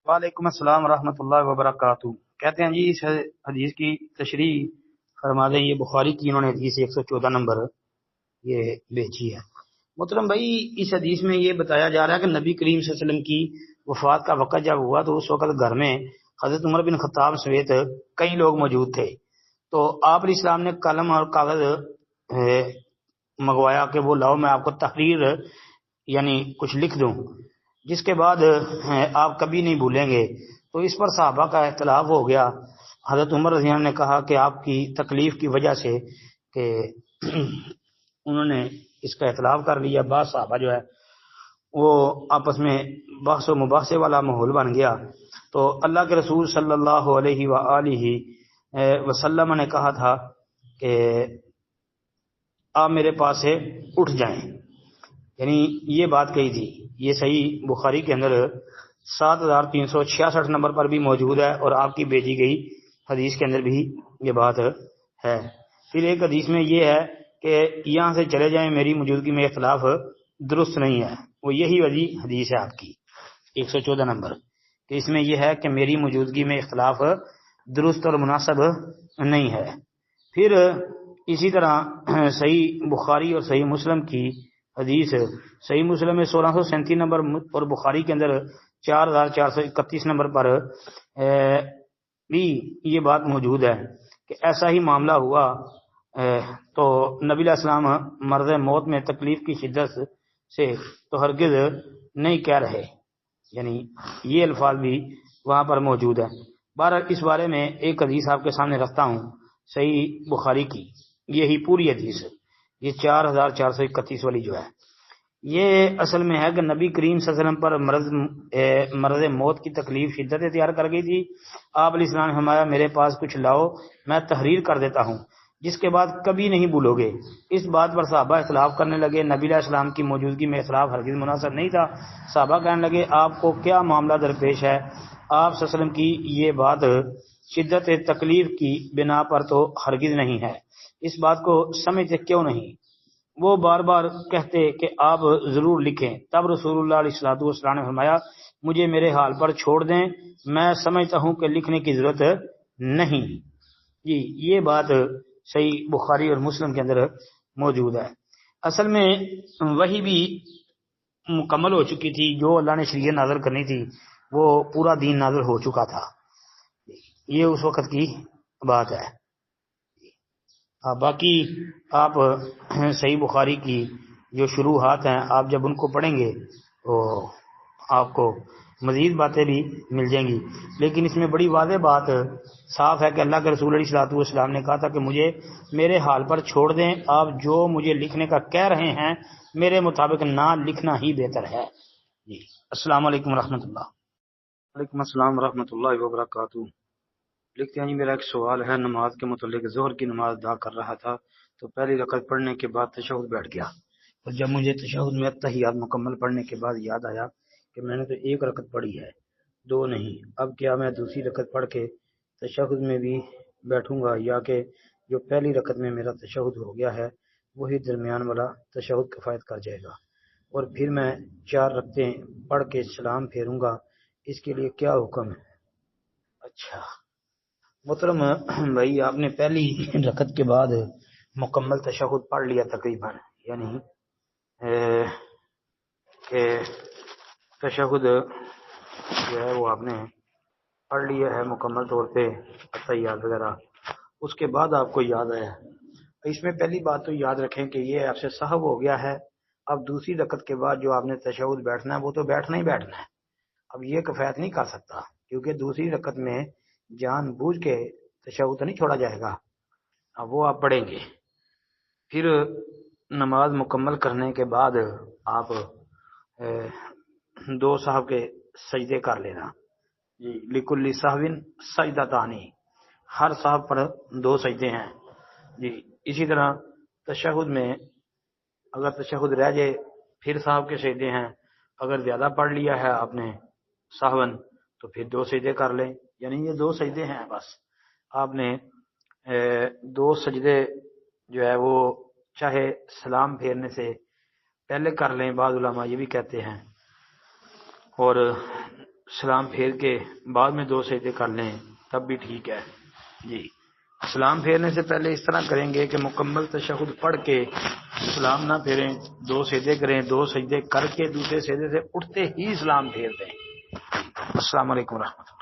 وعلیکم السلام ورحمۃ اللہ وبرکاتہ۔ کہتے ہیں جی اس حدیث کی تشریح فرما دیں، یہ بخاری کی انہوں نے حدیث 114 نمبر یہ بھیجی ہے۔ محترم بھائی، اس حدیث میں یہ بتایا جا رہا ہے کہ نبی کریم صلی اللہ علیہ وسلم کی وفات کا وقت جب ہوا تو اس وقت گھر میں حضرت عمر بن خطاب سمیت کئی لوگ موجود تھے، تو آپ علیہ السلام نے قلم اور کاغذ منگوایا کہ وہ لاؤ، میں آپ کو تحریر یعنی کچھ لکھ دوں، جس کے بعد آپ کبھی نہیں بھولیں گے۔ تو اس پر صحابہ کا اختلاف ہو گیا۔ حضرت عمر رضی اللہ عنہ نے کہا کہ آپ کی تکلیف کی وجہ سے کہ انہوں نے اس کا اختلاف کر لیا، بعض صحابہ جو ہے وہ آپس میں بحث و مباحثے والا ماحول بن گیا۔ تو اللہ کے رسول صلی اللہ علیہ وآلہ وسلم نے کہا تھا کہ آپ میرے پاس سے اٹھ جائیں، یعنی یہ بات کہی تھی۔ یہ صحیح بخاری کے اندر 7366 نمبر پر بھی موجود ہے، اور آپ کی بھیجی گئی حدیث کے اندر بھی یہ بات ہے۔ پھر ایک حدیث میں یہ ہے کہ یہاں سے چلے جائیں، میری موجودگی میں اختلاف درست نہیں ہے، وہ یہی والی حدیث ہے آپ کی 114 نمبر، کہ اس میں یہ ہے کہ میری موجودگی میں اختلاف درست اور مناسب نہیں ہے۔ پھر اسی طرح صحیح بخاری اور صحیح مسلم کی حدیث، صحیح مسلم میں 1637 نمبر اور بخاری کے اندر 4431 نمبر پر بھی یہ بات موجود ہے کہ ایسا ہی معاملہ ہوا تو نبی علیہ السلام مرض موت میں تکلیف کی شدت سے تو ہرگز نہیں کہہ رہے، یعنی یہ الفاظ بھی وہاں پر موجود ہے۔ بہرحال اس بارے میں ایک حدیث آپ کے سامنے رکھتا ہوں، صحیح بخاری کی یہی پوری حدیث، یہ 4431 والی جو ہے، یہ اصل میں ہے کہ نبی کریم صلی اللہ علیہ وسلم پر مرض موت کی تکلیف شدت اختیار کر گئی تھی۔ آپ علیہ السلام نے فرمایا میرے پاس کچھ لاؤ، میں تحریر کر دیتا ہوں، جس کے بعد کبھی نہیں بھولو گے۔ اس بات پر صحابہ اختلاف کرنے لگے۔ نبی علیہ السلام کی موجودگی میں اختلاف ہرگز مناسب نہیں تھا۔ صحابہ کہنے لگے آپ کو کیا معاملہ درپیش ہے؟ آپ صلی اللہ علیہ وسلم کی یہ بات شدت تکلیف کی بنا پر تو ہرگز نہیں ہے، اس بات کو سمجھتے کیوں نہیں؟ وہ بار بار کہتے کہ آپ ضرور لکھیں۔ تب رسول اللہ علیہ الصلوۃ والسلام نے فرمایا مجھے میرے حال پر چھوڑ دیں، میں سمجھتا ہوں کہ لکھنے کی ضرورت نہیں۔ جی یہ بات صحیح بخاری اور مسلم کے اندر موجود ہے۔ اصل میں وہی بھی مکمل ہو چکی تھی، جو اللہ نے شریعت نازل کرنی تھی وہ پورا دین نازل ہو چکا تھا، یہ اس وقت کی بات ہے۔ باقی آپ صحیح بخاری کی جو شروحات ہیں آپ جب ان کو پڑھیں گے تو آپ کو مزید باتیں بھی مل جائیں گی، لیکن اس میں بڑی واضح بات صاف ہے کہ اللہ کے رسول علیہ الصلوۃ والسلام نے کہا تھا کہ مجھے میرے حال پر چھوڑ دیں، آپ جو مجھے لکھنے کا کہہ رہے ہیں میرے مطابق نہ لکھنا ہی بہتر ہے۔ جی السلام علیکم ورحمۃ اللہ۔ وعلیکم السلام ورحمۃ اللہ وبرکاتہ۔ لکھتے ہیں جی میرا ایک سوال ہے، نماز کے متعلق ظہر کی نماز ادا کر رہا تھا تو پہلی رکعت پڑھنے کے بعد تشہد بیٹھ گیا، اور جب مجھے تشہد میں تحیات مکمل پڑھنے کے بعد یاد آیا کہ میں نے تو ایک رکعت پڑھی ہے، دو نہیں، اب کیا میں دوسری رکعت پڑھ کے تشہد میں بھی بیٹھوں گا، یا کہ جو پہلی رکعت میں میرا تشہد ہو گیا ہے وہی درمیان والا تشہد کفایت کر جائے گا، اور پھر میں 4 رکعتیں پڑھ کے سلام پھیروں گا، اس کے لیے کیا حکم ہے؟ اچھا محترم بھائی، آپ نے پہلی رکعت کے بعد مکمل تشہد پڑھ لیا تقریباً، یعنی کہ تشہد جو ہے وہ آپ نے پڑھ لیا ہے مکمل طور پہ، تحیات وغیرہ، اس کے بعد آپ کو یاد آیا۔ اس میں پہلی بات تو یاد رکھیں کہ یہ آپ سے سہو ہو گیا ہے، اب دوسری رکعت کے بعد جو آپ نے تشہد بیٹھنا ہے وہ تو بیٹھنا ہی بیٹھنا ہے، اب یہ کفایت نہیں کر سکتا، کیونکہ دوسری رکعت میں جان بوجھ کے تشہد نہیں چھوڑا جائے گا، اب وہ آپ پڑھیں گے۔ پھر نماز مکمل کرنے کے بعد آپ 2 سہو کے سجدے کر لینا، جی لکل سہو سجدتانی، ہر سہو پر 2 سجدے ہیں، جی اسی طرح تشہد میں اگر تشہد رہ جائے پھر سہو کے سجدے ہیں، اگر زیادہ پڑھ لیا ہے آپ نے سہون تو پھر 2 سجدے کر لیں، یعنی یہ 2 سجدے ہیں بس۔ آپ نے 2 سجدے جو ہے وہ چاہے سلام پھیرنے سے پہلے کر لیں، بعض علماء یہ بھی کہتے ہیں، اور سلام پھیر کے بعد میں 2 سجدے کر لیں تب بھی ٹھیک ہے جی۔ سلام پھیرنے سے پہلے اس طرح کریں گے کہ مکمل تشہد پڑھ کے سلام نہ پھیریں، 2 سجدے کریں، 2 سجدے کر کے دوسرے سجدے سے اٹھتے ہی سلام پھیر دیں۔ السلام علیکم ورحمۃ اللہ۔